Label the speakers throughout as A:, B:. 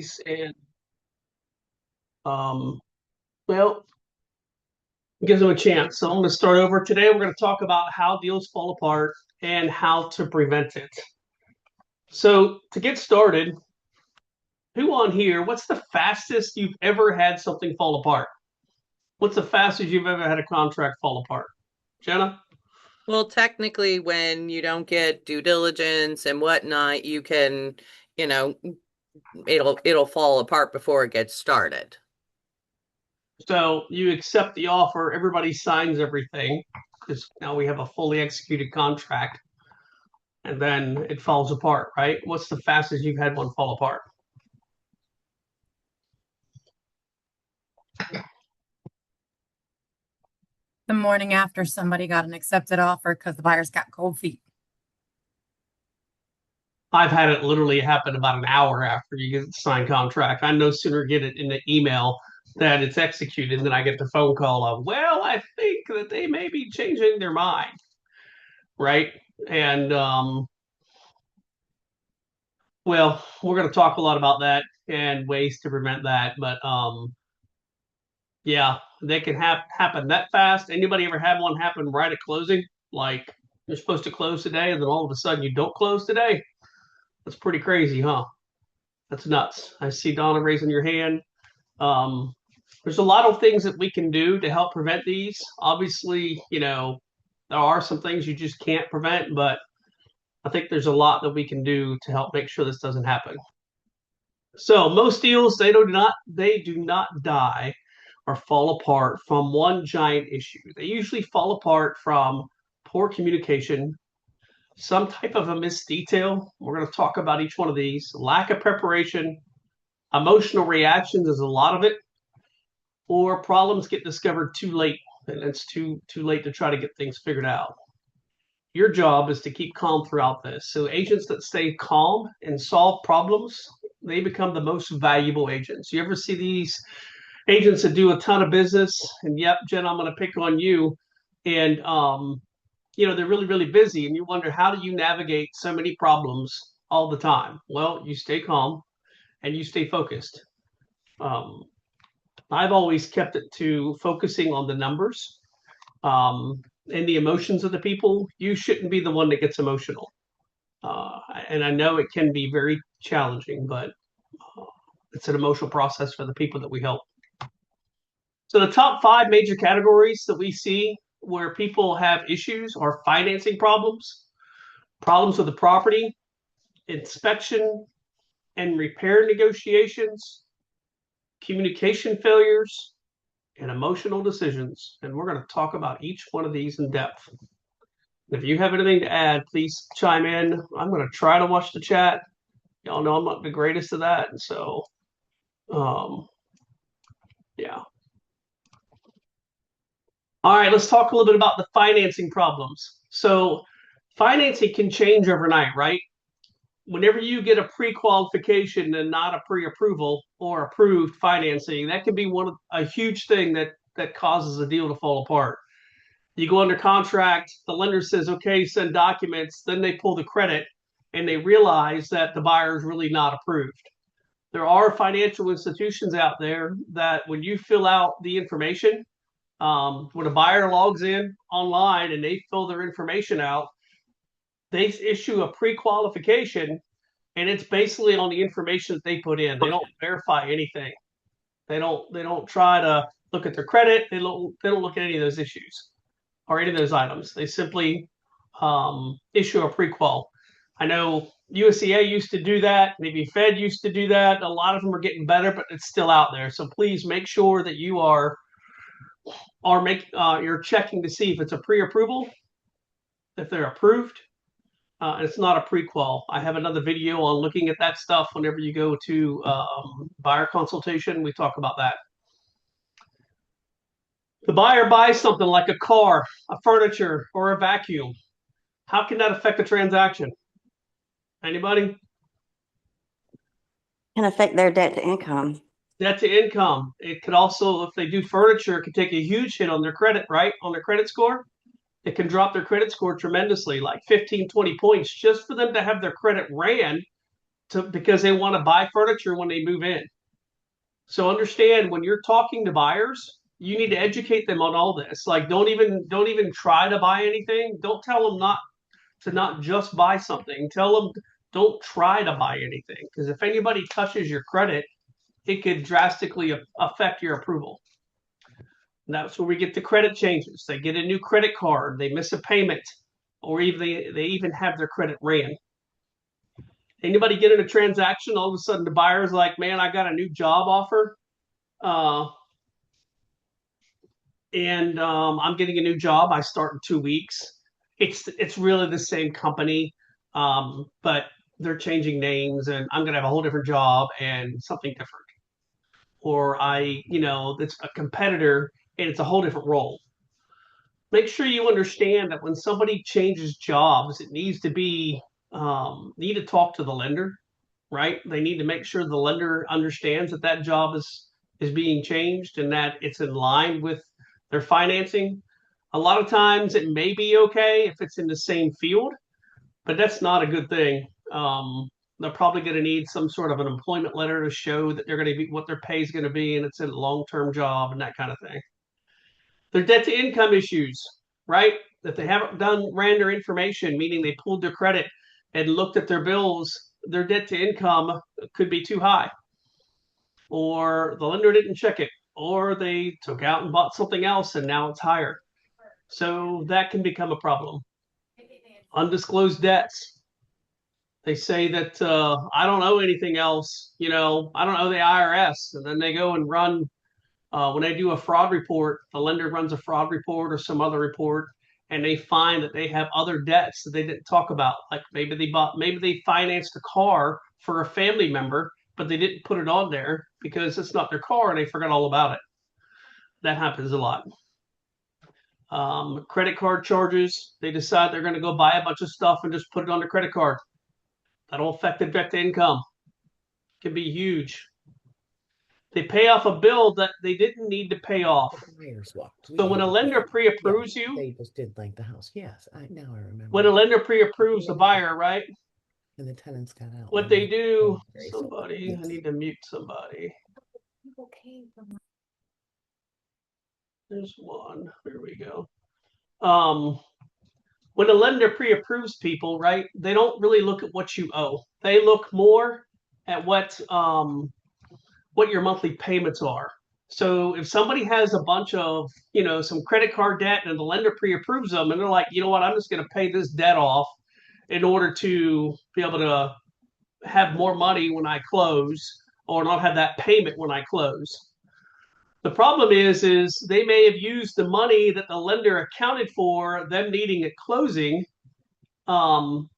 A: these and um, well, gives them a chance. So I'm going to start over today. We're going to talk about how deals fall apart and how to prevent it. So to get started, who on here? What's the fastest you've ever had something fall apart? What's the fastest you've ever had a contract fall apart? Jenna?
B: Well, technically, when you don't get due diligence and whatnot, you can, you know, it'll fall apart before it gets started.
A: So you accept the offer, everybody signs everything because now we have a fully executed contract, and then it falls apart, right? What's the fastest you've had one fall apart?
C: The morning after somebody got an accepted offer because the buyer's got cold feet.
A: I've had it literally happen about an hour after you get the signed contract. I no sooner get it in the email that it's executed than I get the phone call of, well, I think that they may be changing their mind, right? And well, we're going to talk a lot about that and ways to prevent that. But yeah, they can happen that fast. Anybody ever had one happen right at closing? Like you're supposed to close today, and then all of a sudden you don't close today? That's pretty crazy, huh? That's nuts. I see Donna raising your hand. Um, there's a lot of things that we can do to help prevent these. Obviously, there are some things you just can't prevent, but I think there's a lot that we can do to help make sure this doesn't happen. So most deals they do not die or fall apart from one giant issue. They usually fall apart from poor communication, some type of a missed detail. We're going to talk about each one of these. Lack of preparation, emotional reactions is a lot of it, or problems get discovered too late, and it's too late to try to get things figured out. Your job is to keep calm throughout this. So agents that stay calm and solve problems, they become the most valuable agents. You ever see these agents that do a ton of business? And yep, Jen, I'm going to pick on you. And they're really, really busy, and you wonder how do you navigate so many problems all the time? Well, you stay calm and you stay focused. Um, I've always kept it to focusing on the numbers and the emotions of the people. You shouldn't be the one that gets emotional. And I know it can be very challenging, but uh, it's an emotional process for the people that we help. So the top five major categories that we see where people have issues are financing problems, problems with the property, inspection and repair negotiations, communication failures, and emotional decisions. And we're going to talk about each one of these in depth. If you have anything to add, please chime in. I'm going to try to watch the chat. Y'all know I'm not the greatest of that. And so, um, yeah. All right, let's talk a little bit about the financing problems. So, financing can change overnight, right? Whenever you get a pre-qualification and not a pre-approval or approved financing, that can be a huge thing that causes a deal to fall apart. You go under contract, the lender says, okay, send documents, then they pull the credit and they realize that the buyer is really not approved. There are financial institutions out there that when you fill out the information, when a buyer logs in online and they fill their information out, they issue a pre-qualification, and it's basically on the information that they put in. They don't verify anything. They don't try to look at their credit. They don't look at any of those issues or any of those items. They simply issue a pre-qual. I know USCA used to do that. Maybe Fed used to do that. A lot of them are getting better, but it's still out there. So please make sure that you're checking to see if it's a pre-approval, if they're approved. It's not a pre-qual. I have another video on looking at that stuff. Whenever you go to buyer consultation, we talk about that. The buyer buys something like a car, a furniture, or a vacuum. How can that affect the transaction? Anybody?
D: Can affect their debt to income.
A: Debt to income. It could also, if they do furniture, it could take a huge hit on their credit, right? On their credit score. It can drop their credit score tremendously, like 15, 20 points, just for them to have their credit ran because they want to buy furniture when they move in. So understand when you're talking to buyers, you need to educate them on all this. Like don't even try to buy anything. Don't tell them not just buy something. Tell them don't try to buy anything because if anybody touches your credit, it could drastically affect your approval. And that's where we get the credit changes. They get a new credit card, they miss a payment, or even they even have their credit ran. Anybody get in a transaction, all of a sudden the buyer's like, man, I got a new job offer. Uh, and I'm getting a new job. I start in 2 weeks. It's really the same company, but they're changing names, and I'm gonna have a whole different job and something different. Or it's a competitor and it's a whole different role. Make sure you understand that when somebody changes jobs, it needs to be need to talk to the lender, right? They need to make sure the lender understands that that job is being changed and that it's in line with their financing. A lot of times it may be okay if it's in the same field, but that's not a good thing. They're probably going to need some sort of an employment letter to show that they're going to be what their pay is going to be and it's a long-term job and that kind of thing. Their debt to income issues, right? If they haven't ran their information, meaning they pulled their credit and looked at their bills, their debt to income could be too high. Or the lender didn't check it, or they took out and bought something else and now it's higher. So that can become a problem. Undisclosed debts. They say that I don't owe anything else, I don't owe the IRS. And then they go and run, when they do a fraud report, the lender runs a fraud report or some other report, and they find that they have other debts that they didn't talk about. Like maybe they financed a car for a family member, but they didn't put it on there because it's not their car and they forgot all about it. That happens a lot. Credit card charges. They decide they're going to go buy a bunch of stuff and just put it on the credit card. That'll affect the debt to income. It can be huge. They pay off a bill that they didn't need to pay off. So when a lender pre-approves you,
E: they just did like the house. Yes, now I remember.
A: When a lender pre-approves the buyer, right?
E: And the tenants got out.
A: What they do, somebody, I need to mute somebody. There's one. Here we go. When a lender pre-approves people, right? They don't really look at what you owe. They look more at what your monthly payments are. So if somebody has a bunch of, some credit card debt and the lender pre-approves them and they're like, you know what, I'm just going to pay this debt off in order to be able to have more money when I close or not have that payment when I close. The problem is they may have used the money that the lender accounted for them needing at closing from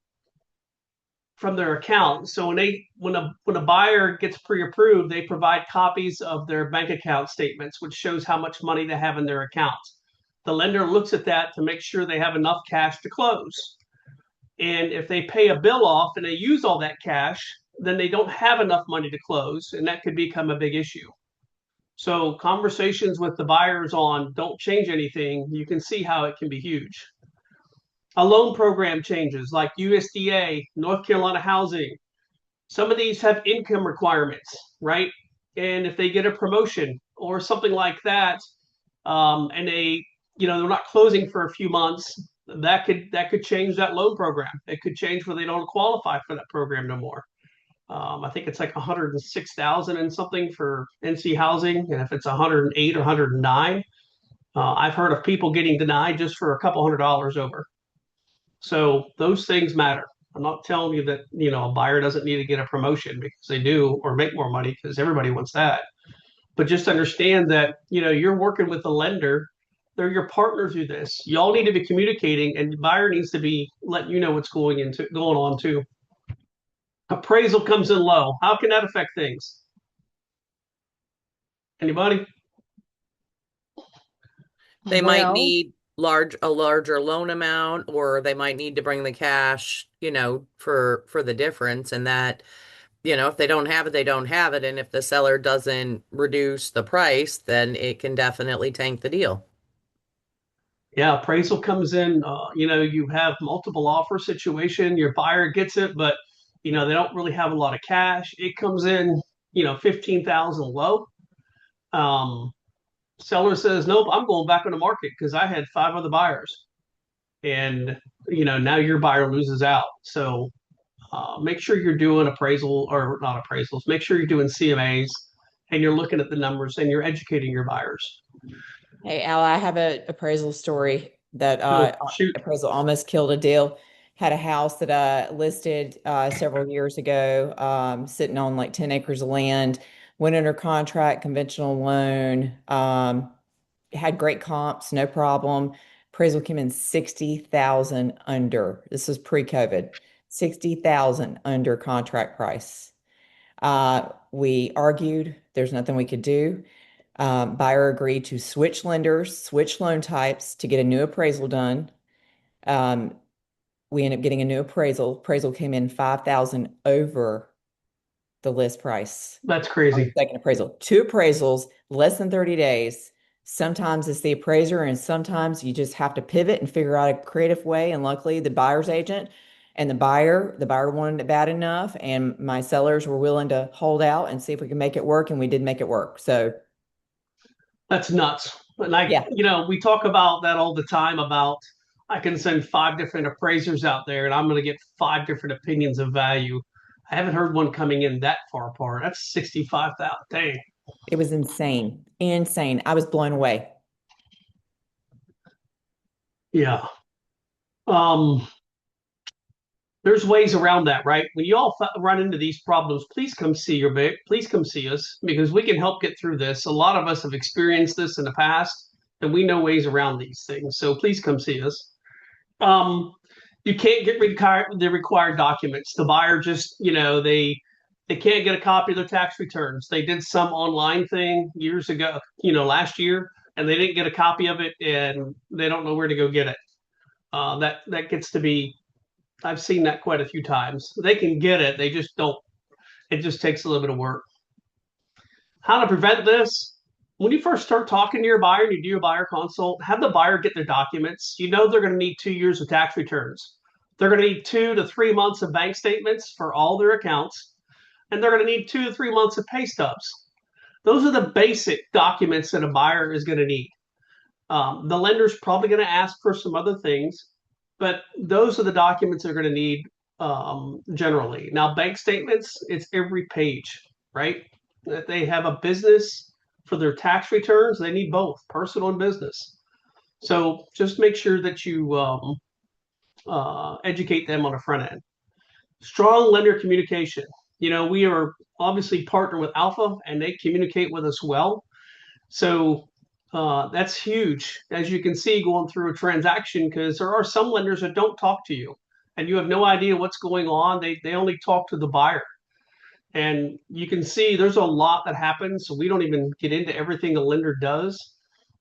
A: their account. So when a buyer gets pre-approved, they provide copies of their bank account statements, which shows how much money they have in their account. The lender looks at that to make sure they have enough cash to close. And if they pay a bill off and they use all that cash, then they don't have enough money to close, and that could become a big issue. So conversations with the buyers on don't change anything, you can see how it can be huge. A loan program changes like USDA, North Carolina Housing. Some of these have income requirements, right? And if they get a promotion or something like that, and they're not closing for a few months, that could change that loan program. It could change where they don't qualify for that program no more. I think it's like 106,000 and something for NC Housing, and if it's 108 or 109, I've heard of people getting denied just for a couple $100 over. So those things matter. I'm not telling you that a buyer doesn't need to get a promotion because they do, or make more money because everybody wants that. But just understand that you're working with the lender. They're your partner through this. Y'all need to be communicating, and the buyer needs to be letting you know what's going on too. Appraisal comes in low. How can that affect things? Anybody?
B: They might need a larger loan amount, or they might need to bring the cash, for the difference. And that, if they don't have it, they don't have it. And if the seller doesn't reduce the price, then it can definitely tank the deal.
A: Yeah, appraisal comes in, you have multiple offer situation, your buyer gets it, but They don't really have a lot of cash. It comes in, 15,000 low. Um, Seller says, nope, I'm going back on the market because I had 5 other buyers. And, now your buyer loses out. So make sure you're doing appraisal or not appraisals. Make sure you're doing CMAs and you're looking at the numbers and you're educating your buyers.
F: Hey, Al, I have an appraisal story that
A: Shoot.
F: appraisal almost killed a deal. Had a house that I listed several years ago, sitting on like 10 acres of land, went under contract, conventional loan, had great comps, no problem. Appraisal came in 60,000 under. This was pre-COVID, 60,000 under contract price. We argued, there's nothing we could do. Buyer agreed to switch lenders, switch loan types to get a new appraisal done. We ended up getting a new appraisal. Appraisal came in 5,000 over the list price.
A: That's crazy.
F: Second appraisal, 2 appraisals, less than 30 days. Sometimes it's the appraiser, and sometimes you just have to pivot and figure out a creative way. And luckily, the buyer's agent and the buyer wanted it bad enough, and my sellers were willing to hold out and see if we can make it work, and we did make it work. So
A: that's nuts. And
F: yeah.
A: We talk about that all the time about I can send 5 different appraisers out there and I'm going to get 5 different opinions of value. I haven't heard one coming in that far apart. That's 65,000. Dang.
F: It was insane. Insane. I was blown away.
A: Yeah. There's ways around that, right? When you all run into these problems, please come see us because we can help get through this. A lot of us have experienced this in the past, and we know ways around these things. So please come see us. You can't get the required documents. The buyer just, they can't get a copy of their tax returns. They did some online thing years ago, last year, and they didn't get a copy of it, and they don't know where to go get it. That gets to be. I've seen that quite a few times. They can get it. They just don't. It just takes a little bit of work. How to prevent this? When you first start talking to your buyer and you do a buyer consult, have the buyer get their documents. They're going to need 2 years of tax returns. They're going to need 2 to 3 months of bank statements for all their accounts. And they're going to need 2 to 3 months of pay stubs. Those are the basic documents that a buyer is going to need. The lender's probably going to ask for some other things, but those are the documents they're going to need generally. Now, bank statements, it's every page, right? That they have a business for their tax returns. They need both personal and business. So just make sure that you educate them on the front end. Strong lender communication. We are obviously partnered with Alpha and they communicate with us well. So that's huge, as you can see, going through a transaction, because there are some lenders that don't talk to you and you have no idea what's going on. They only talk to the buyer. And you can see there's a lot that happens. So we don't even get into everything a lender does.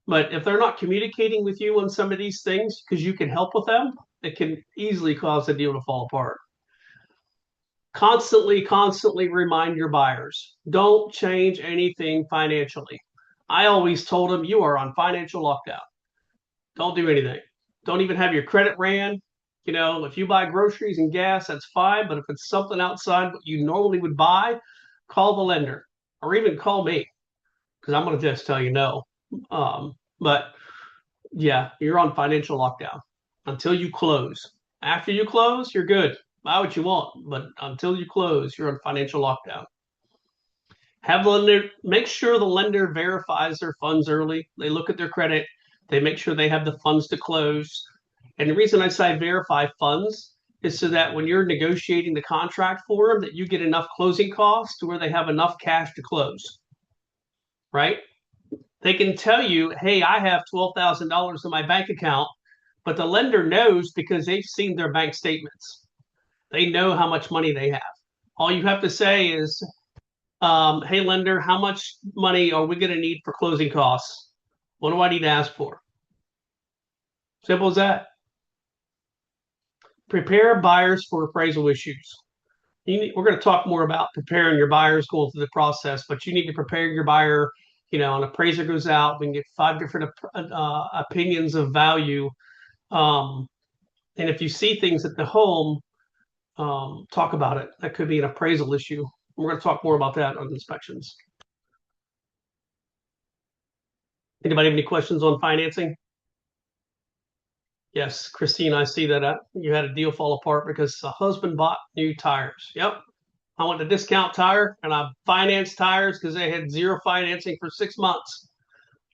A: But if they're not communicating with you on some of these things because you can help with them, it can easily cause the deal to fall apart. Constantly remind your buyers. Don't change anything financially. I always told them, you are on financial lockdown. Don't do anything. Don't even have your credit ran. If you buy groceries and gas, that's fine. But if it's something outside what you normally would buy, call the lender or even call me because I'm going to just tell you no. But yeah, you're on financial lockdown until you close. After you close, you're good. Buy what you want. But until you close, you're on financial lockdown. Have the lender make sure the lender verifies their funds early. They look at their credit. They make sure they have the funds to close. And the reason I say verify funds is so that when you're negotiating the contract for them, that you get enough closing costs to where they have enough cash to close, right? They can tell you, hey, I have $12,000 in my bank account, but the lender knows because they've seen their bank statements. They know how much money they have. All you have to say is, hey, lender, how much money are we going to need for closing costs? What do I need to ask for? Simple as that. Prepare buyers for appraisal issues. We're going to talk more about preparing your buyers going through the process, but you need to prepare your buyer. An appraiser goes out, we can get 5 different opinions of value. And if you see things at the home, talk about it. That could be an appraisal issue. We're going to talk more about that on inspections. Anybody have any questions on financing? Yes, Christine, I see that you had a deal fall apart because the husband bought new tires. Yep. I went to Discount Tire and I financed tires because they had zero financing for 6 months.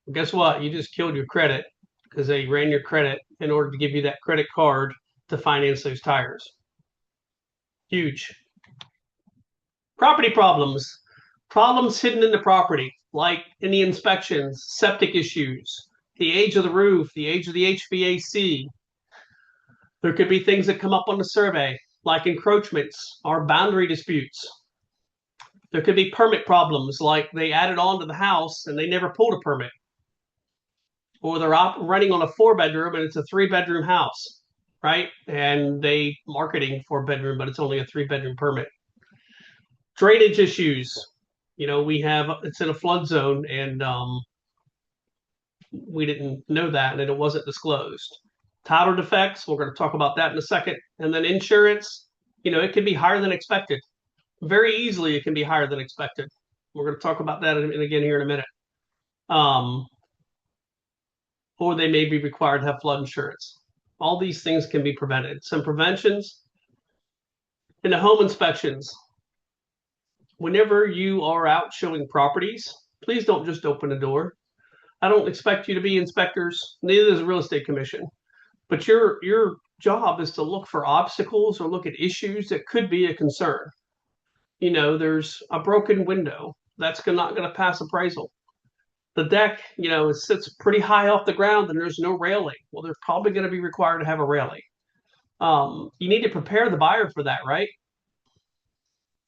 A: Well, guess what? You just killed your credit because they ran your credit in order to give you that credit card to finance those tires. Huge. Property problems. Problems hidden in the property, like in the inspections, septic issues, the age of the roof, the age of the HVAC. There could be things that come up on the survey, like encroachments or boundary disputes. There could be permit problems, like they added on to the house and they never pulled a permit. Or they're running on a 4-bedroom and it's a 3-bedroom house, right? And they marketing 4-bedroom, but it's only a 3-bedroom permit. Drainage issues. You know, it's in a flood zone and we didn't know that and it wasn't disclosed. Title defects, we're going to talk about that in a second. And then insurance, you know, it can be higher than expected. Very easily, it can be higher than expected. We're going to talk about that again here in a minute. Or they may be required to have flood insurance. All these things can be prevented. Some preventions in the home inspections. Whenever you are out showing properties, please don't just open the door. I don't expect you to be inspectors, neither does the real estate commission. But your job is to look for obstacles or look at issues that could be a concern. You know, there's a broken window that's not going to pass appraisal. The deck, you know, it sits pretty high off the ground and there's no railing. Well, they're probably going to be required to have a railing. You need to prepare the buyer for that, right?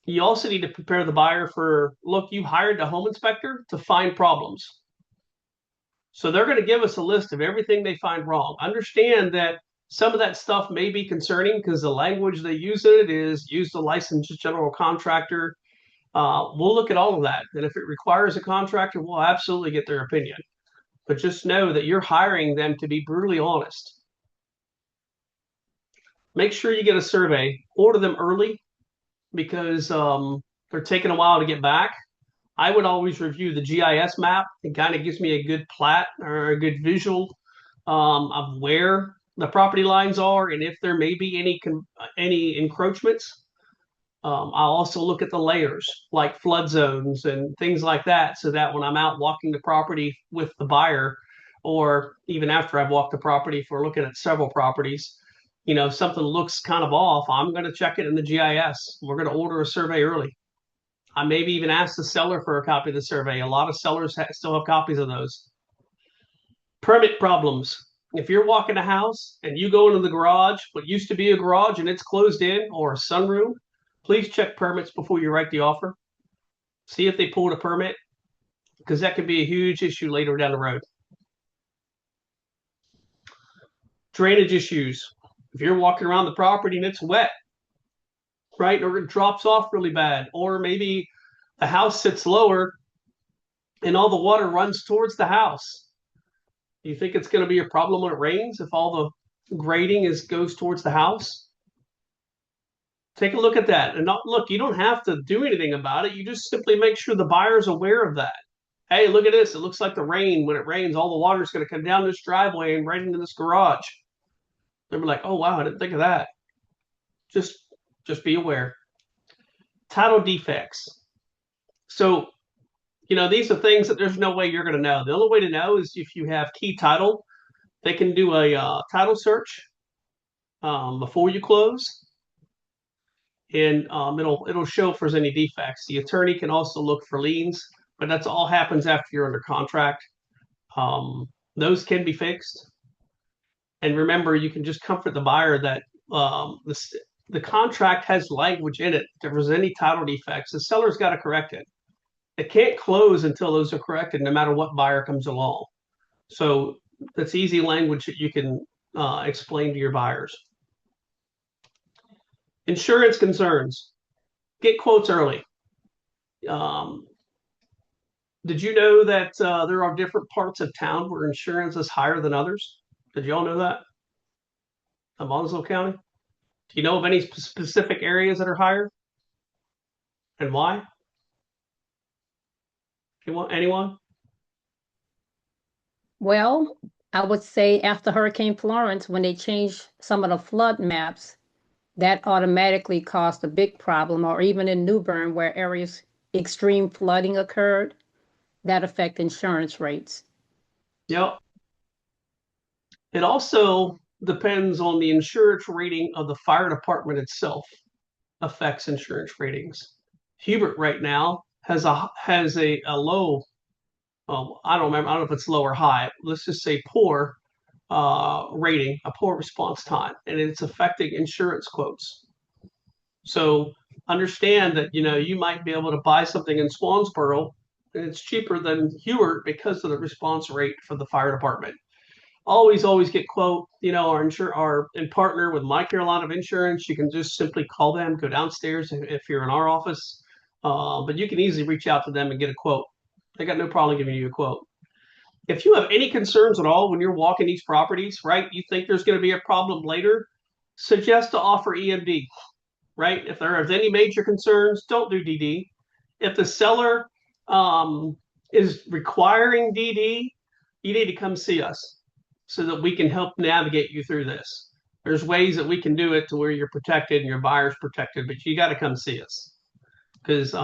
A: You also need to prepare the buyer for, look, you hired the home inspector to find problems. So they're going to give us a list of everything they find wrong. Understand that some of that stuff may be concerning because the language they use in it is use the licensed general contractor. We'll look at all of that. And if it requires a contractor, we'll absolutely get their opinion. But just know that you're hiring them to be brutally honest. Make sure you get a survey. Order them early because they're taking a while to get back. I would always review the GIS map. It kind of gives me a good plat or a good visual of where the property lines are and if there may be any encroachments. I'll also look at the layers like flood zones and things like that so that when I'm out walking the property with the buyer or even after I've walked the property, if we're looking at several properties, you know, if something looks kind of off, I'm going to check it in the GIS. We're going to order a survey early. I maybe even ask the seller for a copy of the survey. A lot of sellers still have copies of those. Permit problems. If you're walking a house and you go into the garage, what used to be a garage and it's closed in or a sunroom, please check permits before you write the offer. See if they pulled a permit because that could be a huge issue later down the road. Drainage issues. If you're walking around the property and it's wet, right, or it drops off really bad, or maybe the house sits lower and all the water runs towards the house. Do you think it's going to be a problem when it rains if all the grading goes towards the house? Take a look at that. And look, you don't have to do anything about it. You just simply make sure the buyer's aware of that. Hey, look at this. It looks like the rain. When it rains, all the water is going to come down this driveway and right into this garage. They'll be like, oh, wow, I didn't think of that. Just be aware. Title defects. So, you know, these are things that there's no way you're going to know. The only way to know is if you have key title. They can do a title search before you close. And it'll show if there's any defects. The attorney can also look for liens, but that's all happens after you're under contract. Those can be fixed. And remember, you can just comfort the buyer that the contract has language in it. If there's any title defects, the seller's got to correct it. It can't close until those are corrected, no matter what buyer comes along. So that's easy language that you can explain to your buyers. Insurance concerns. Get quotes early. Did you know that there are different parts of town where insurance is higher than others? Did you all know that? Of Bonneville County? Do you know of any specific areas that are higher and why? Anyone?
G: Well, I would say after Hurricane Florence, when they changed some of the flood maps, that automatically caused a big problem, or even in New Bern, where areas extreme flooding occurred, that affect insurance rates.
A: Yep. It also depends on the insurance rating of the fire department itself, affects insurance ratings. Hubert right now has a low, I don't remember, I don't know if it's low or high. Let's just say poor rating, a poor response time, and it's affecting insurance quotes. So understand that you might be able to buy something in Swansboro and it's cheaper than Hubert because of the response rate for the fire department. Always get quote. Our in partner with My Carolina of Insurance. You can just simply call them, go downstairs if you're in our office, but you can easily reach out to them and get a quote. They got no problem giving you a quote. If you have any concerns at all when you're walking these properties, right, you think there's going to be a problem later, suggest to offer EMD, right? If there are any major concerns, don't do DD. If the seller is requiring DD, you need to come see us so that we can help navigate you through this. There's ways that we can do it to where you're protected and your buyer's protected, but you got to come see us because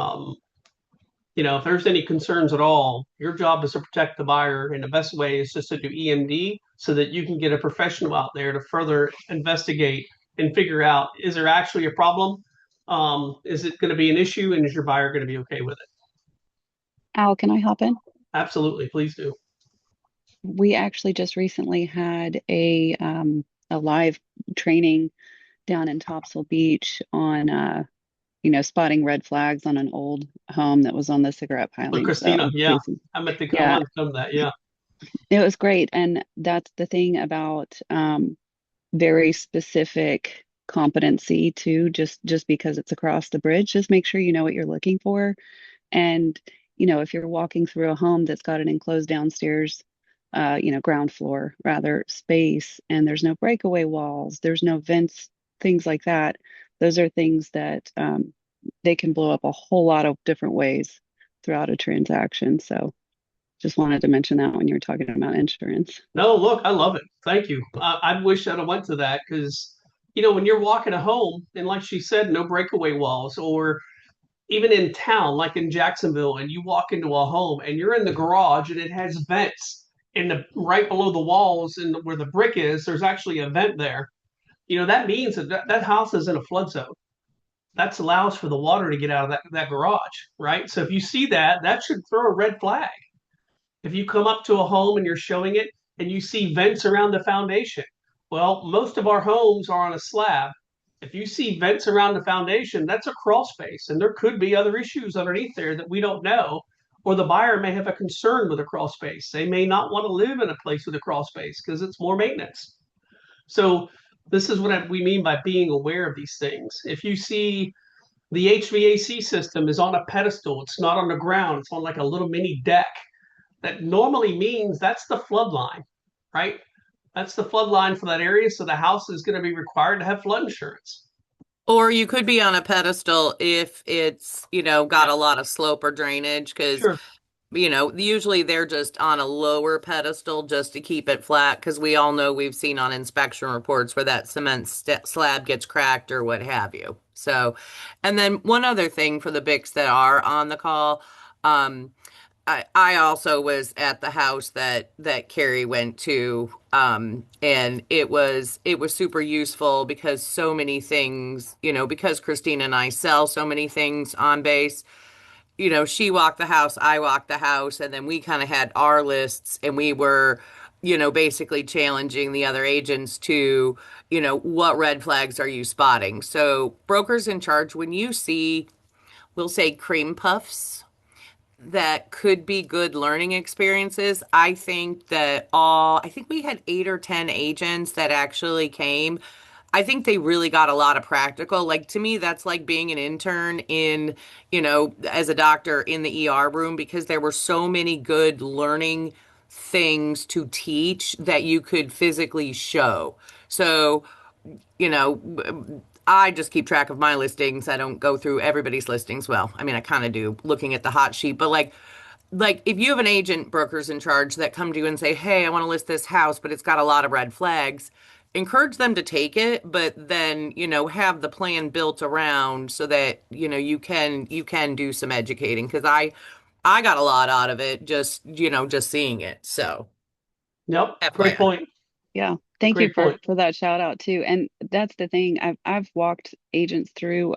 A: if there's any concerns at all, your job is to protect the buyer, and the best way is just to do EMD so that you can get a professional out there to further investigate and figure out, is there actually a problem? Is it going to be an issue, and is your buyer going to be okay with it?
H: Al, can I hop in?
A: Absolutely, please do.
H: We actually just recently had a live training down in Topsail Beach on spotting red flags on an old home that was on the cigarette piling.
A: Christina,
H: So,
A: yeah, I meant to
H: yeah,
A: come that, yeah.
H: it was great. And that's the thing about very specific competency too, just because it's across the bridge, just make sure you know what you're looking for. And, if you're walking through a home that's got an enclosed downstairs, ground floor rather space, and there's no breakaway walls, there's no vents, things like that. Those are things that they can blow up a whole lot of different ways throughout a transaction. So just wanted to mention that when you're talking about insurance.
A: No, look, I love it. Thank you. I wish I'd have went to that because, when you're walking a home and like she said, no breakaway walls, or even in town, like in Jacksonville, and you walk into a home and you're in the garage and it has vents in the right below the walls and where the brick is, there's actually a vent there. That means that house is in a flood zone. That allows for the water to get out of that garage, right? So if you see that, that should throw a red flag. If you come up to a home and you're showing it and you see vents around the foundation, well, most of our homes are on a slab. If you see vents around the foundation, that's a crawl space, and there could be other issues underneath there that we don't know, or the buyer may have a concern with a crawl space. They may not want to live in a place with a crawl space because it's more maintenance. So this is what we mean by being aware of these things. If you see the HVAC system is on a pedestal, it's not on the ground, it's on like a little mini deck, that normally means that's the flood line, right? That's the flood line for that area. So the house is going to be required to have flood insurance.
B: Or you could be on a pedestal if it's, got a lot of slope or drainage because,
A: Sure.
B: Usually they're just on a lower pedestal just to keep it flat because we all know we've seen on inspection reports where that cement slab gets cracked or what have you. So, and then one other thing for the Bics that are on the call, I also was at the house that Carrie went to, and it was super useful because so many things, because Christina and I sell so many things on base. She walked the house, I walked the house, and then we kind of had our lists, and we were, basically challenging the other agents to, what red flags are you spotting? So brokers in charge, when you see, we'll say cream puffs that could be good learning experiences. I think we had 8 or 10 agents that actually came. I think they really got a lot of practical. Like to me, that's like being an intern in, as a doctor in the ER room because there were so many good learning things to teach that you could physically show. So, I just keep track of my listings. I don't go through everybody's listings. Well, I mean, I kind of do looking at the hot sheet, but like if you have an agent brokers in charge that come to you and say, "Hey, I want to list this house, but it's got a lot of red flags." Encourage them to take it, but then, have the plan built around so that, you can do some educating because I got a lot out of it just seeing it. So,
A: Yep. Great
B: FYI.
A: point.
H: Yeah. Thank you
A: Great point.
H: for that shout out too. And that's the thing. I've walked agents through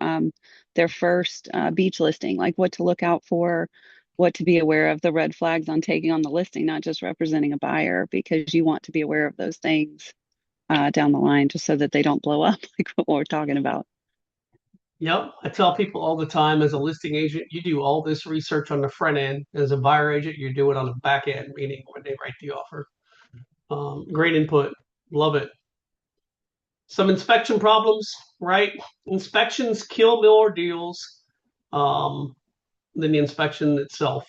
H: their first beach listing, like what to look out for, what to be aware of, the red flags on taking on the listing, not just representing a buyer, because you want to be aware of those things down the line just so that they don't blow up like what we're talking about.
A: Yep. I tell people all the time, as a listing agent, you do all this research on the front end. As a buyer agent, you do it on the back end, meaning when they write the offer. Great input. Love it. Some inspection problems, right? Inspections kill more deals than the inspection itself.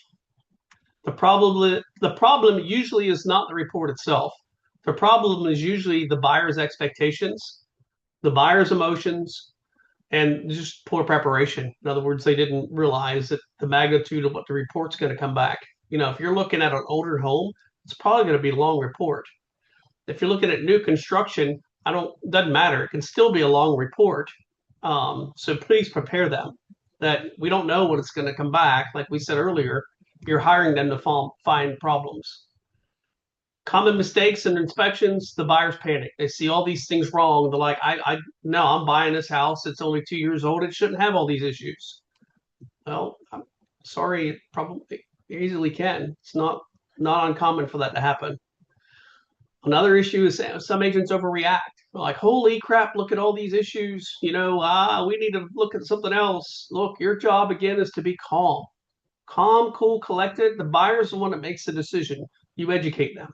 A: The problem usually is not the report itself. The problem is usually the buyer's expectations, the buyer's emotions, and just poor preparation. In other words, they didn't realize that the magnitude of what the report's going to come back. If you're looking at an older home, it's probably going to be a long report. If you're looking at new construction, doesn't matter. It can still be a long report. So please prepare them that we don't know what it's going to come back. Like we said earlier, you're hiring them to find problems. Common mistakes in inspections, the buyers panic. They see all these things wrong. They're like, no, I'm buying this house. It's only 2 years old. It shouldn't have all these issues. Well, I'm sorry, it probably easily can. It's not uncommon for that to happen. Another issue is some agents overreact. They're like, holy crap, look at all these issues. We need to look at something else. Look, your job again is to be calm. Calm, cool, collected. The buyer's the one that makes the decision. You educate them.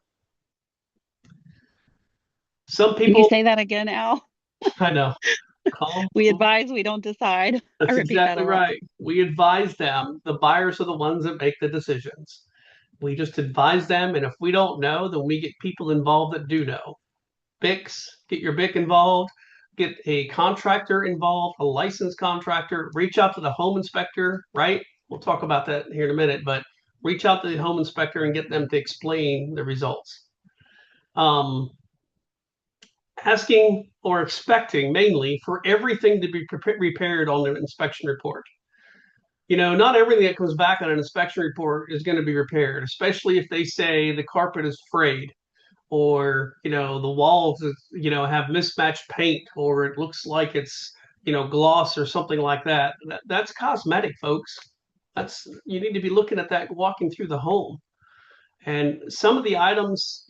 A: Some people.
H: Can you say that again, Al?
A: I know. Calm.
H: We advise, we don't decide.
A: That's exactly right. We advise them. The buyers are the ones that make the decisions. We just advise them, and if we don't know, then we get people involved that do know. BICs, get your BIC involved, get a contractor involved, a licensed contractor, reach out to the home inspector, right? We'll talk about that here in a minute, but reach out to the home inspector and get them to explain the results. Asking or expecting mainly for everything to be repaired on the inspection report. Not everything that comes back on an inspection report is going to be repaired, especially if they say the carpet is frayed or, the walls, have mismatched paint or it looks like it's, gloss or something like that. That's cosmetic, folks. You need to be looking at that walking through the home. And some of the items,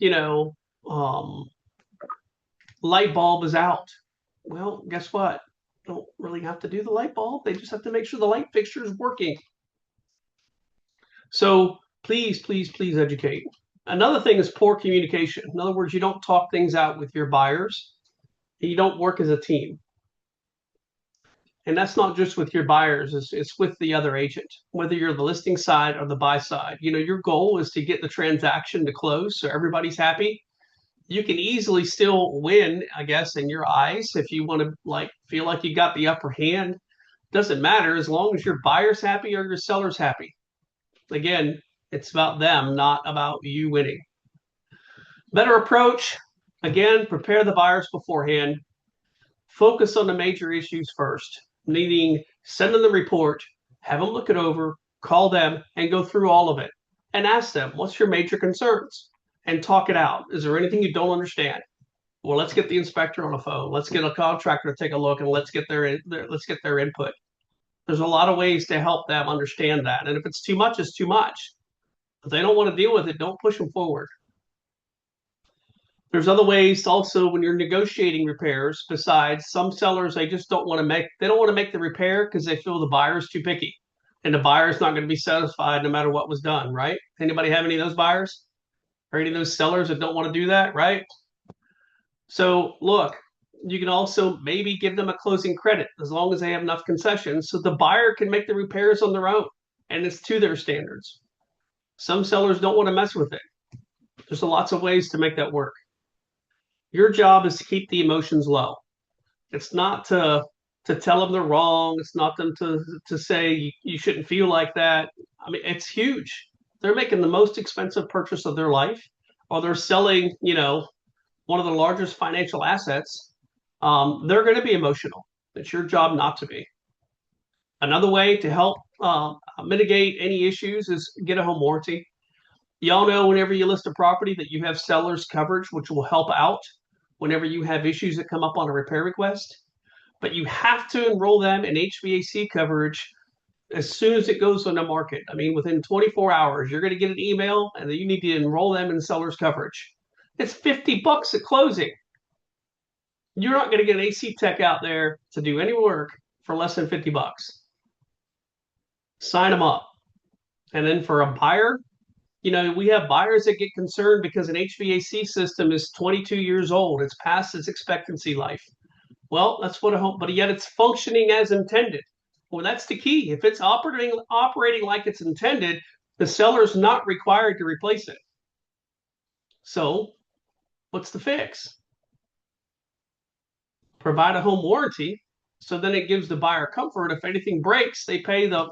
A: light bulb is out. Well, guess what? Don't really have to do the light bulb. They just have to make sure the light fixture is working. So please, please, please educate. Another thing is poor communication. In other words, you don't talk things out with your buyers. You don't work as a team. And that's not just with your buyers. It's with the other agent, whether you're the listing side or the buy side. Your goal is to get the transaction to close so everybody's happy. You can easily still win, I guess, in your eyes if you want to feel like you got the upper hand. Doesn't matter as long as your buyer's happy or your seller's happy. Again, it's about them, not about you winning. Better approach, again, prepare the buyers beforehand. Focus on the major issues first, meaning send them the report, have them look it over, call them, and go through all of it. And ask them, what's your major concerns? And talk it out. Is there anything you don't understand? Well, let's get the inspector on the phone. Let's get a contractor to take a look and let's get their input. There's a lot of ways to help them understand that. And if it's too much, it's too much. If they don't want to deal with it, don't push them forward. There's other ways also when you're negotiating repairs. Besides, some sellers they don't want to make the repair because they feel the buyer's too picky, and the buyer's not going to be satisfied no matter what was done. Right? Anybody have any of those buyers? Or any of those sellers that don't want to do that, right? So look, you can also maybe give them a closing credit as long as they have enough concessions so the buyer can make the repairs on their own and it's to their standards. Some sellers don't want to mess with it. There's lots of ways to make that work. Your job is to keep the emotions low. It's not to to tell them they're wrong. It's not them to say you shouldn't feel like that. I mean, it's huge. They're making the most expensive purchase of their life, or they're selling, one of the largest financial assets. They're going to be emotional. It's your job not to be. Another way to help mitigate any issues is get a home warranty. Y'all know whenever you list a property that you have seller's coverage, which will help out whenever you have issues that come up on a repair request. But you have to enroll them in HVAC coverage as soon as it goes on the market. I mean, within 24 hours, you're going to get an email and then you need to enroll them in seller's coverage. It's $50 at closing. You're not going to get an AC tech out there to do any work for less than $50. Sign them up. And then for a buyer, we have buyers that get concerned because an HVAC system is 22 years old. It's past its expectancy life. Well, that's what I hope, but yet it's functioning as intended. Well, that's the key. If it's operating like it's intended, the seller's not required to replace it. So, what's the fix? Provide a home warranty, so then it gives the buyer comfort. If anything breaks, they pay the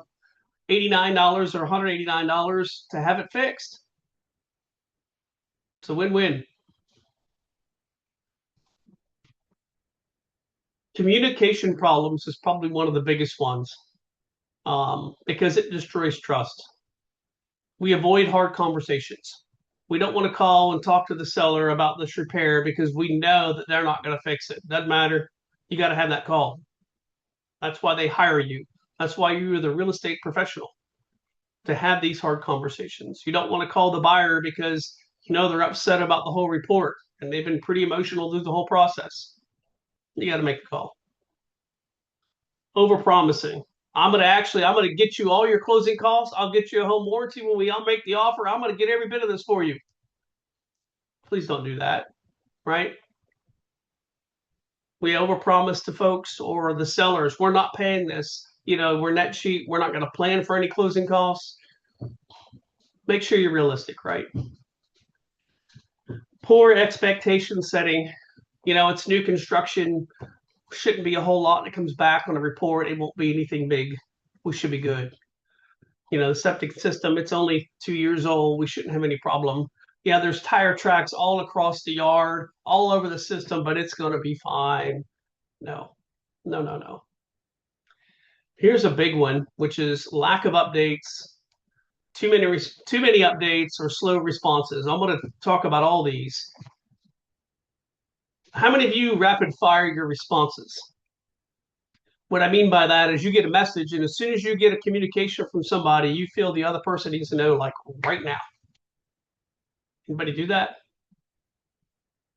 A: $89 or $189 to have it fixed. It's a win-win. Communication problems is probably one of the biggest ones because it destroys trust. We avoid hard conversations. We don't want to call and talk to the seller about this repair because we know that they're not going to fix it. Doesn't matter. You got to have that call. That's why they hire you. That's why you're the real estate professional, to have these hard conversations. You don't want to call the buyer because they're upset about the whole report and they've been pretty emotional through the whole process. You got to make the call. Over-promising. I'm gonna get you all your closing costs. I'll get you a home warranty when I'll make the offer. I'm gonna get every bit of this for you. Please don't do that, right? We overpromise to folks or the sellers. We're not paying this. We're net sheet. We're not gonna plan for any closing costs. Make sure you're realistic, right? Poor expectation setting. It's new construction. Shouldn't be a whole lot that comes back on a report. It won't be anything big. We should be good. The septic system, it's only 2 years old. We shouldn't have any problem. Yeah, there's tire tracks all across the yard, all over the system, but it's going to be fine. No. Here's a big one, which is lack of updates, too many updates, or slow responses. I'm going to talk about all these. How many of you rapid fire your responses? What I mean by that is you get a message, and as soon as you get a communication from somebody, you feel the other person needs to know, like right now. Anybody do that?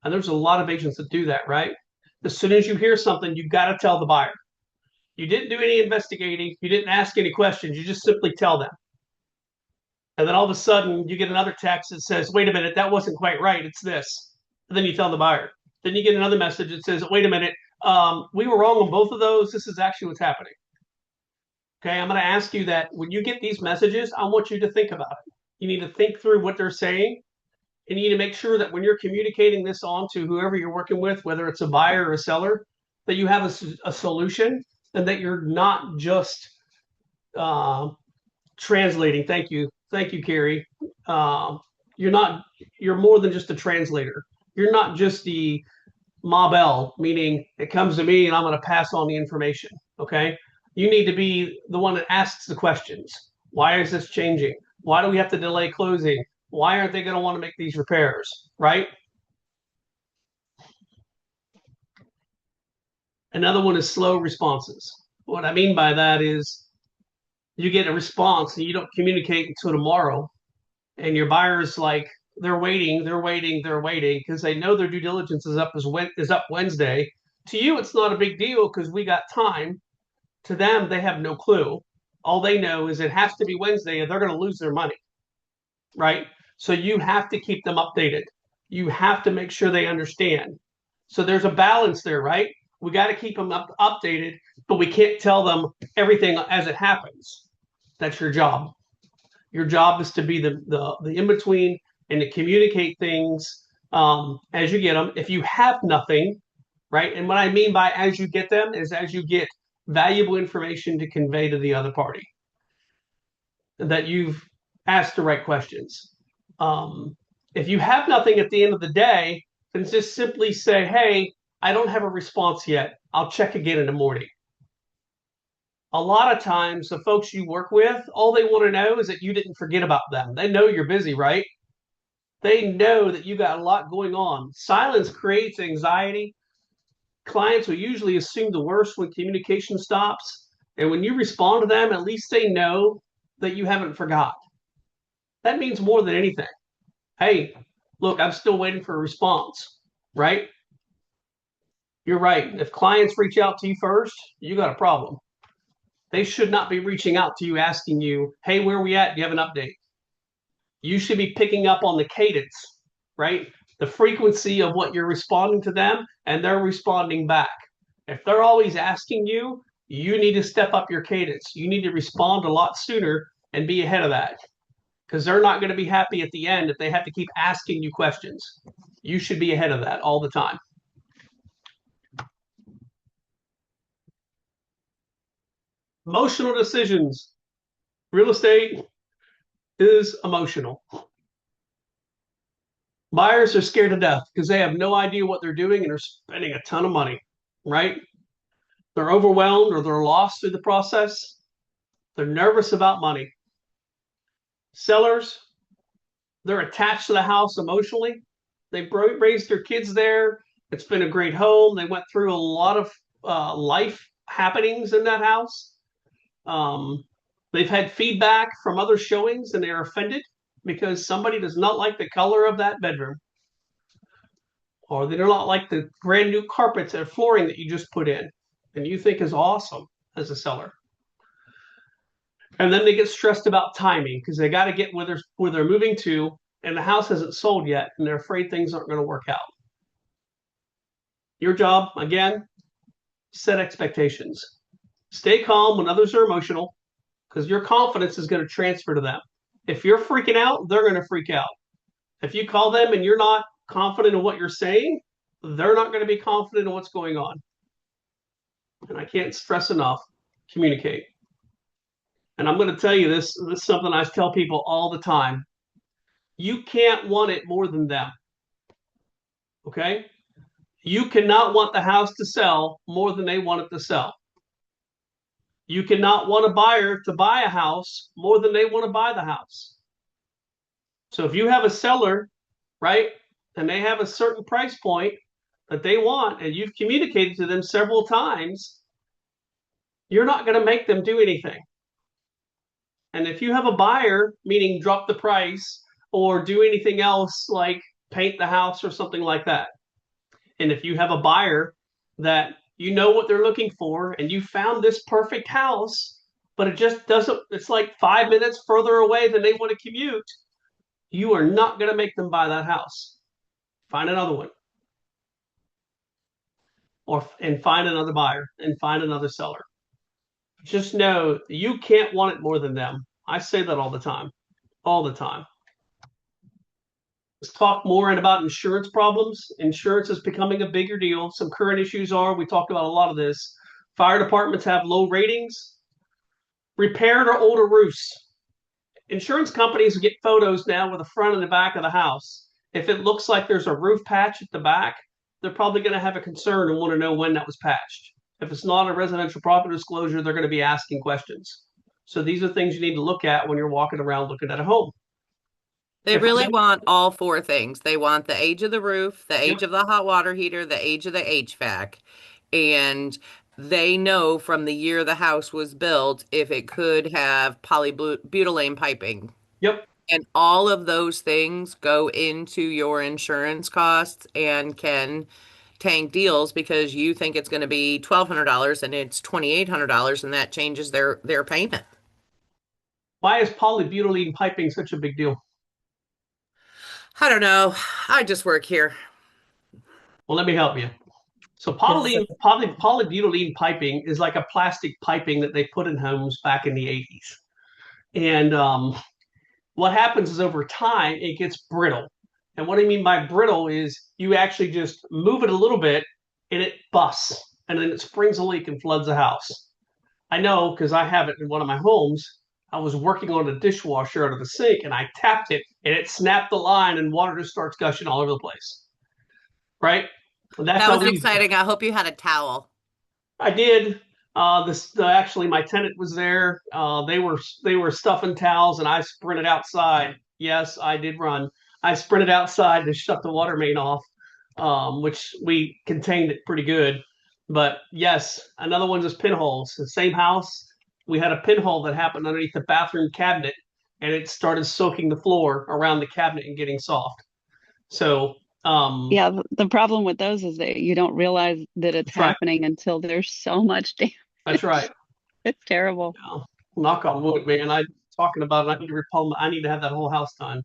A: And there's a lot of agents that do that, right? As soon as you hear something, you got to tell the buyer. You didn't do any investigating. You didn't ask any questions. You just simply tell them. And then all of a sudden, you get another text that says, wait a minute, that wasn't quite right. It's this. And then you tell the buyer. Then you get another message that says, wait a minute, we were wrong on both of those. This is actually what's happening. Okay, I'm going to ask you that when you get these messages, I want you to think about it. You need to think through what they're saying. And you need to make sure that when you're communicating this on to whoever you're working with, whether it's a buyer or a seller, that you have a solution and that you're not just translating. Thank you, Carrie. You're more than just a translator. You're not just the Ma Bell, meaning it comes to me and I'm going to pass on the information. Okay. You need to be the one that asks the questions. Why is this changing? Why do we have to delay closing? Why aren't they going to want to make these repairs? Right. Another one is slow responses. What I mean by that is you get a response and you don't communicate until tomorrow. And your buyer's like, they're waiting because they know their due diligence is up Wednesday. To you, it's not a big deal because we got time. To them, they have no clue. All they know is it has to be Wednesday and they're going to lose their money, right? So you have to keep them updated. You have to make sure they understand. So there's a balance there, right? We got to keep them updated, but we can't tell them everything as it happens. That's your job. Your job is to be the in-between and to communicate things as you get them. If you have nothing, right? And what I mean by as you get them is as you get valuable information to convey to the other party, that you've asked the right questions. If you have nothing at the end of the day, then just simply say, hey, I don't have a response yet. I'll check again in the morning. A lot of times, the folks you work with, all they want to know is that you didn't forget about them. They know you're busy, right? They know that you got a lot going on. Silence creates anxiety. Clients will usually assume the worst when communication stops. And when you respond to them, at least they know that you haven't forgot. That means more than anything. Hey, look, I'm still waiting for a response, right? You're right. If clients reach out to you first, you got a problem. They should not be reaching out to you asking you, hey, where are we at? Do you have an update? You should be picking up on the cadence, right? The frequency of what you're responding to them, and they're responding back. If they're always asking you, you need to step up your cadence. You need to respond a lot sooner and be ahead of that, because they're not going to be happy at the end if they have to keep asking you questions. You should be ahead of that all the time. Emotional decisions. Real estate is emotional. Buyers are scared to death because they have no idea what they're doing and are spending a ton of money, right? They're overwhelmed or they're lost through the process. They're nervous about money. Sellers, they're attached to the house emotionally. They've raised their kids there. It's been a great home. They went through a lot of life happenings in that house. They've had feedback from other showings and they're offended because somebody does not like the color of that bedroom, or they do not like the brand new carpets and flooring that you just put in and you think is awesome as a seller. And then they get stressed about timing because they got to get where they're moving to, and the house hasn't sold yet and they're afraid things aren't going to work out. Your job, again, set expectations. Stay calm when others are emotional, because your confidence is going to transfer to them. If you're freaking out, they're going to freak out. If you call them and you're not confident in what you're saying, they're not going to be confident in what's going on. And I can't stress enough, communicate. And I'm going to tell you this is something I tell people all the time. You can't want it more than them. Okay? You cannot want the house to sell more than they want it to sell. You cannot want a buyer to buy a house more than they want to buy the house. So if you have a seller, right, and they have a certain price point that they want, and you've communicated to them several times, you're not going to make them do anything. And if you have a buyer, meaning drop the price or do anything else like paint the house or something like that, and if you have a buyer that you know what they're looking for and you found this perfect house, but it just doesn't, it's like 5 minutes further away than they want to commute, you are not going to make them buy that house. Find another one. And find another buyer and find another seller. Just know you can't want it more than them. I say that all the time. All the time. Let's talk more about insurance problems. Insurance is becoming a bigger deal. Some current issues are, we talked about a lot of this. Fire departments have low ratings. Repaired or older roofs. Insurance companies get photos now with the front and the back of the house. If it looks like there's a roof patch at the back, they're probably going to have a concern and want to know when that was patched. If it's not a residential property disclosure, they're going to be asking questions. So these are things you need to look at when you're walking around looking at a home.
B: They really want all four things. They want the age of the roof, the age
A: Yep.
B: of the hot water heater, the age of the HVAC. And they know from the year the house was built if it could have polybutylene piping.
A: Yep.
B: And all of those things go into your insurance costs and can tank deals because you think it's going to be $1,200 and it's $2,800, and that changes their payment.
A: Why is polybutylene piping such a big deal?
B: I don't know. I just work here.
A: Well, let me help you. So polybutylene piping is like a plastic piping that they put in homes back in the 80s. And what happens is over time, it gets brittle. And what I mean by brittle is you actually just move it a little bit and it busts. And then it springs a leak and floods the house. I know because I have it in one of my homes. I was working on a dishwasher out of the sink and I tapped it and it snapped the line and water just starts gushing all over the place. Right? And that's
B: That
A: how
B: was
A: we.
B: exciting. I hope you had a towel.
A: I did. Actually my tenant was there. They were stuffing towels and I sprinted outside. Yes, I did run. I sprinted outside to shut the water main off, which we contained it pretty good. But yes, another one is pinholes. The same house, we had a pinhole that happened underneath the bathroom cabinet, and it started soaking the floor around the cabinet and getting soft. So,
H: Yeah, the problem with those is that you don't realize that it's
A: that's right.
H: happening until there's so much
A: That's right.
H: damage. It's terrible.
A: Yeah. Knock on wood, man. I talking about it. I need to have that whole house done.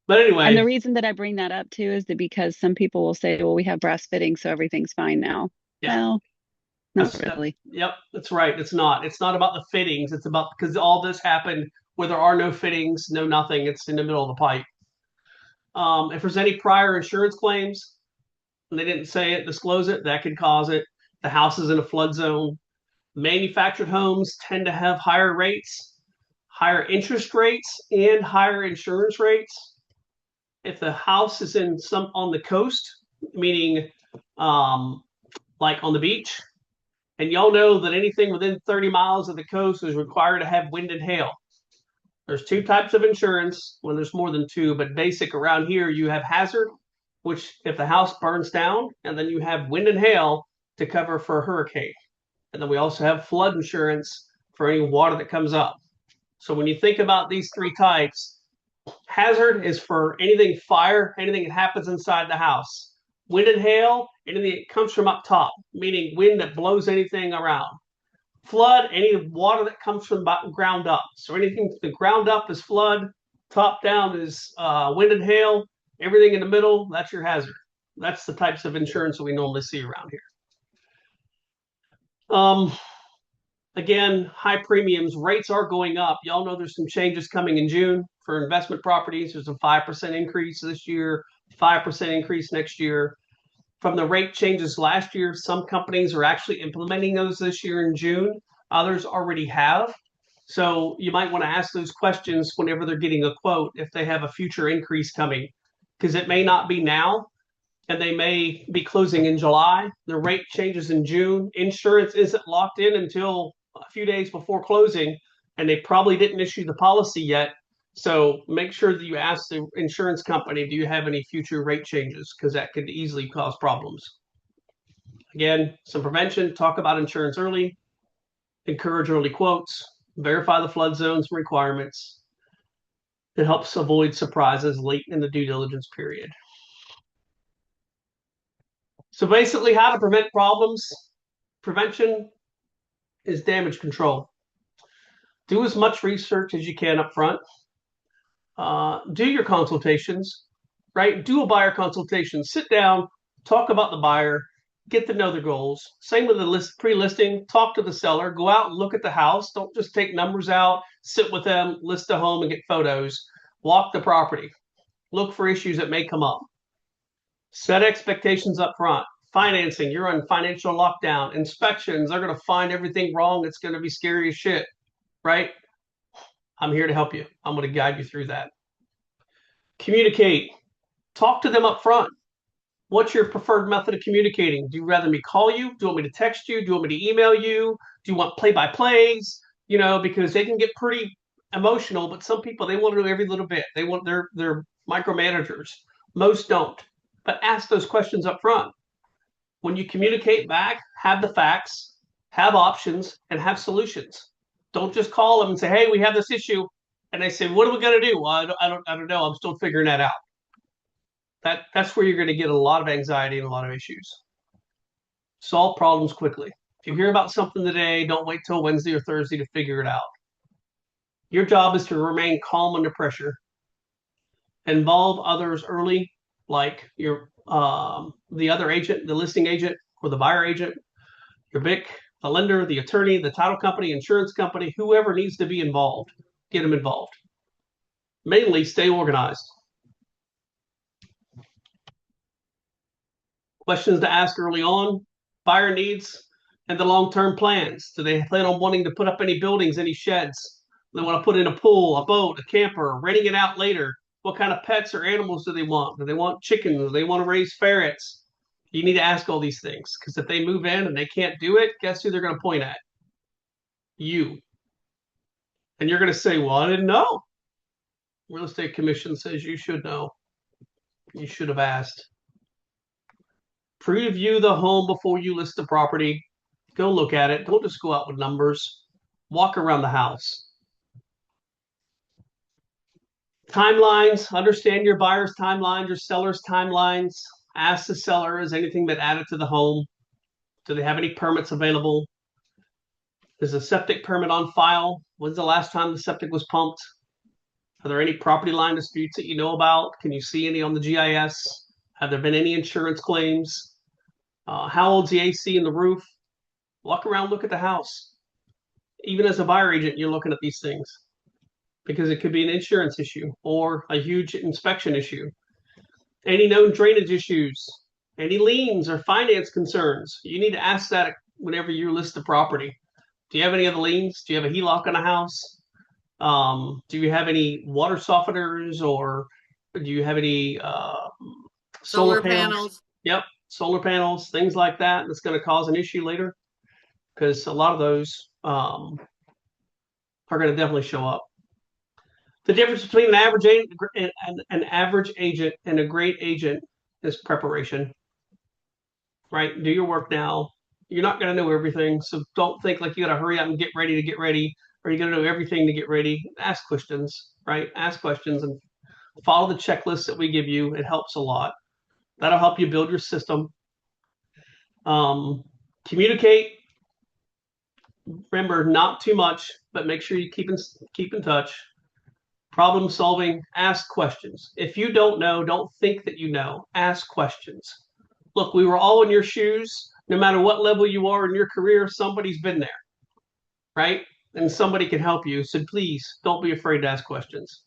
A: But
H: And the
A: anyway,
H: reason that I bring that up too is that because some people will say, well, we have brass fittings, so everything's fine now.
A: yeah,
H: Well, not really.
A: yep, that's right. It's not. It's not about the fittings. It's about because all this happened where there are no fittings, no nothing. It's in the middle of the pipe. If there's any prior insurance claims and they didn't say it, disclose it, that could cause it. The house is in a flood zone. Manufactured homes tend to have higher rates, higher interest rates, and higher insurance rates. If the house is in some on the coast, meaning um, like on the beach, and y'all know that anything within 30 miles of the coast is required to have wind and hail. There's two types of insurance. Well, there's more than two, but basic around here, you have hazard, which if the house burns down, and then you have wind and hail to cover for a hurricane. And then we also have flood insurance for any water that comes up. So when you think about these three types, hazard is for anything fire, anything that happens inside the house. Wind and hail, anything that comes from up top, meaning wind that blows anything around. Flood, any water that comes from the ground up. So anything the ground up is flood, top down is wind and hail. Everything in the middle, that's your hazard. That's the types of insurance that we normally see around here. Again, high premiums, rates are going up. Y'all know there's some changes coming in June for investment properties. There's a 5% increase this year, 5% increase next year. From the rate changes last year, some companies are actually implementing those this year in June. Others already have. So you might want to ask those questions whenever they're getting a quote if they have a future increase coming, because it may not be now and they may be closing in July. The rate changes in June. Insurance isn't locked in until a few days before closing, and they probably didn't issue the policy yet. So make sure that you ask the insurance company, do you have any future rate changes? Because that could easily cause problems. Again, some prevention, talk about insurance early, encourage early quotes, verify the flood zones and requirements. It helps avoid surprises late in the due diligence period. So basically, how to prevent problems. Prevention is damage control. Do as much research as you can up front. Do your consultations, right? Do a buyer consultation. Sit down, talk about the buyer, get to know their goals. Same with the pre-listing. Talk to the seller. Go out and look at the house. Don't just take numbers out, sit with them, list a home, and get photos. Walk the property. Look for issues that may come up. Set expectations up front. Financing, you're on financial lockdown. Inspections, they're going to find everything wrong. It's going to be scary as shit, right? I'm here to help you. I'm going to guide you through that. Communicate. Talk to them up front. What's your preferred method of communicating? Do you rather me call you? Do you want me to text you? Do you want me to email you? Do you want play-by-plays? You know, because they can get pretty emotional, but some people, they want to do every little bit. They want their micromanagers. Most don't. But ask those questions up front. When you communicate back, have the facts, have options, and have solutions. Don't just call them and say, hey, we have this issue. And they say, what are we going to do? Well, I don't know. I'm still figuring that out. That's where you're going to get a lot of anxiety and a lot of issues. Solve problems quickly. If you hear about something today, don't wait till Wednesday or Thursday to figure it out. Your job is to remain calm under pressure. Involve others early, like your the other agent, the listing agent, or the buyer agent, your BIC, the lender, the attorney, the title company, insurance company, whoever needs to be involved, get them involved. Mainly, stay organized. Questions to ask early on. Buyer needs. And the long-term plans. Do they plan on wanting to put up any buildings, any sheds? They want to put in a pool, a boat, a camper, renting it out later. What kind of pets or animals do they want? Do they want chickens? Do they want to raise ferrets? You need to ask all these things, because if they move in and they can't do it, guess who they're going to point at? You. And you're going to say, well, I didn't know. Real estate commission says you should know. You should have asked. Preview the home before you list the property. Go look at it. Don't just go out with numbers. Walk around the house. Timelines. Understand your buyer's timelines, your seller's timelines. Ask the seller, has anything been added to the home? Do they have any permits available? Is a septic permit on file? When's the last time the septic was pumped? Are there any property line disputes that you know about? Can you see any on the GIS? Have there been any insurance claims? How old's the AC in the roof? Walk around, look at the house. Even as a buyer agent, you're looking at these things because it could be an insurance issue or a huge inspection issue. Any known drainage issues, any liens or finance concerns. You need to ask that whenever you list the property. Do you have any other liens? Do you have a HELOC on a house? Do you have any water softeners, or do you have any solar panels? Yep, solar panels, things like that. That's going to cause an issue later, because a lot of those are going to definitely show up. The difference between an average agent and a great agent is preparation. Right? Do your work now. You're not going to know everything, so don't think like you got to hurry up and get ready, or you're going to know everything to get ready. Ask questions, right? Ask questions and follow the checklist that we give you. It helps a lot. That'll help you build your system. Communicate. Remember, not too much, but make sure you keep in touch. Problem solving. Ask questions. If you don't know, don't think that you know. Ask questions. Look, we were all in your shoes. No matter what level you are in your career, somebody's been there, right? And somebody can help you. So please don't be afraid to ask questions.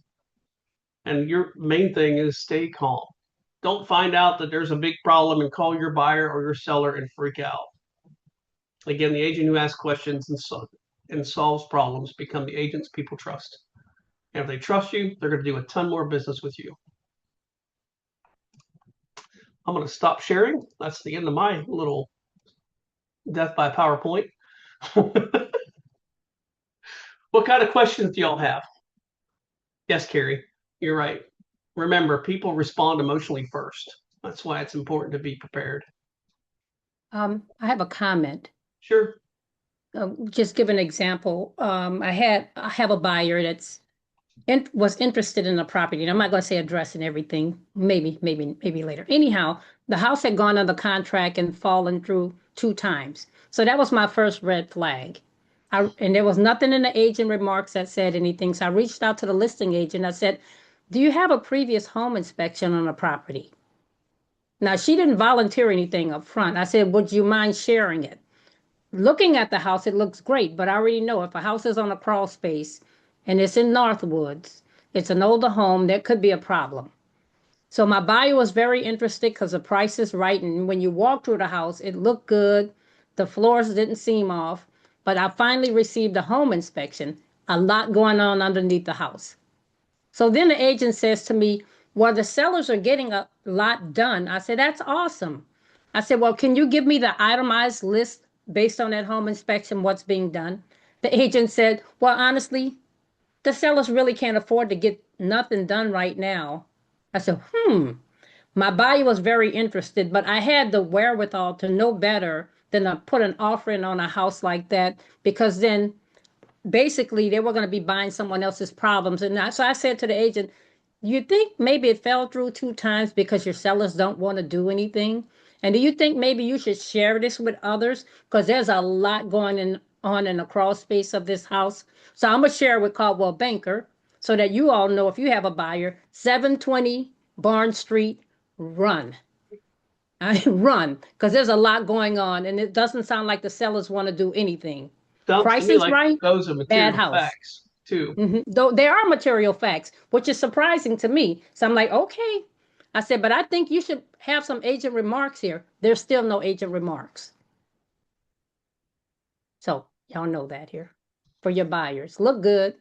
A: And your main thing is stay calm. Don't find out that there's a big problem and call your buyer or your seller and freak out. Again, the agent who asks questions and solves problems become the agents people trust. And if they trust you, they're going to do a ton more business with you. I'm going to stop sharing. That's the end of my little death by PowerPoint. What kind of questions do y'all have? Yes, Carrie, you're right. Remember, people respond emotionally first. That's why it's important to be prepared.
G: I have a comment.
A: Sure.
G: Just give an example. I have a buyer that's was interested in the property. And I'm not going to say address and everything. Maybe later. Anyhow, the house had gone under contract and fallen through 2 times. So that was my first red flag. And there was nothing in the agent remarks that said anything. So I reached out to the listing agent. I said, do you have a previous home inspection on the property? Now, she didn't volunteer anything up front. I said, would you mind sharing it? Looking at the house, it looks great, but I already know if a house is on a crawl space and it's in Northwoods, it's an older home, that could be a problem. So my buyer was very interested because the price is right. And when you walk through the house, it looked good. The floors didn't seem off. But I finally received a home inspection, a lot going on underneath the house. So then the agent says to me, well, the sellers are getting a lot done. I said, that's awesome. I said, well, can you give me the itemized list based on that home inspection, what's being done? The agent said, well, honestly, the sellers really can't afford to get nothing done right now. I said, My buyer was very interested, but I had the wherewithal to know better than to put an offer in on a house like that, because then basically they were going to be buying someone else's problems. And so I said to the agent, you think maybe it fell through 2 times because your sellers don't want to do anything? And do you think maybe you should share this with others? Because there's a lot going on in the crawl space of this house. So I'm going to share with Coldwell Banker so that you all know, if you have a buyer, 720 Barnes Street, run. Run, because there's a lot going on, and it doesn't sound like the sellers want to do anything. Price is right,
A: those are
G: bad
A: material
G: house.
A: facts too.
G: Though there are material facts, which is surprising to me. So I'm like, okay. I said, but I think you should have some agent remarks here. There's still no agent remarks. So y'all know that here for your buyers. Look good,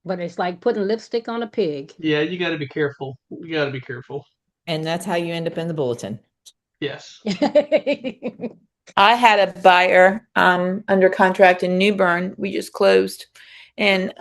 G: but it's like putting lipstick on a pig.
A: Yeah, you got to be careful. You got to be careful.
F: And that's how you end up in the bulletin.
A: Yes.
I: I had a buyer under contract in New Bern. We just closed, and